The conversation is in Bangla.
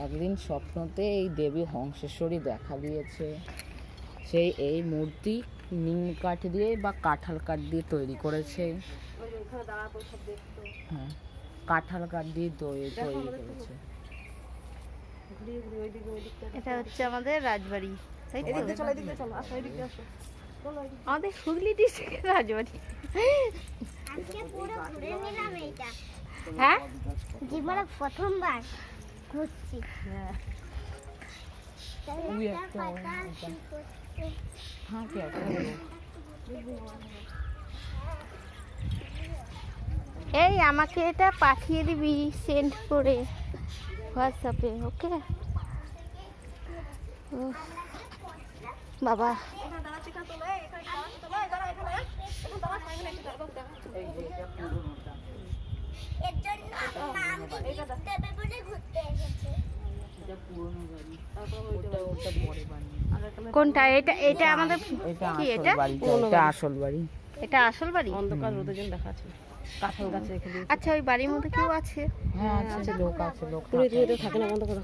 একদিন স্বপ্নতে এই দেবী হংসেশ্বরী দেখা দিয়েছে। সেই এই মূর্তি নিম কাঠ দিয়ে বা কাঁঠাল কাঠ দিয়ে তৈরি করেছে। হ্যাঁ, কাঁঠাল কাঠ দিয়ে তৈরি করেছে। এটা হচ্ছে আমাদের রাজবাড়ি, তাই তো? আমাদের হুগলি ডিস্ট্রিক্টের রাজবাড়ি। হ্যাঁ, জীবনে প্রথমবার ঘুরছি। এই আমাকে এটা পাঠিয়ে দিবি সেন্ড করে হোয়াটসঅ্যাপে, ওকে? বাবা, এর জন্য নাম দেবে বলে ঘুরতে এসেছে। কোনটা? এটা এটা আমাদের কি? এটা আসল বাড়ি। এটা আসল বাড়ি। অন্ধকার রোদের জন্য দেখাচ্ছে কাঁঠাল গাছে রেখে দিয়েছে। আচ্ছা, ওই বাড়ির মধ্যে কেউ আছে? হ্যাঁ আছে, লোক আছে, লোক থাকে না, বন্ধ করো।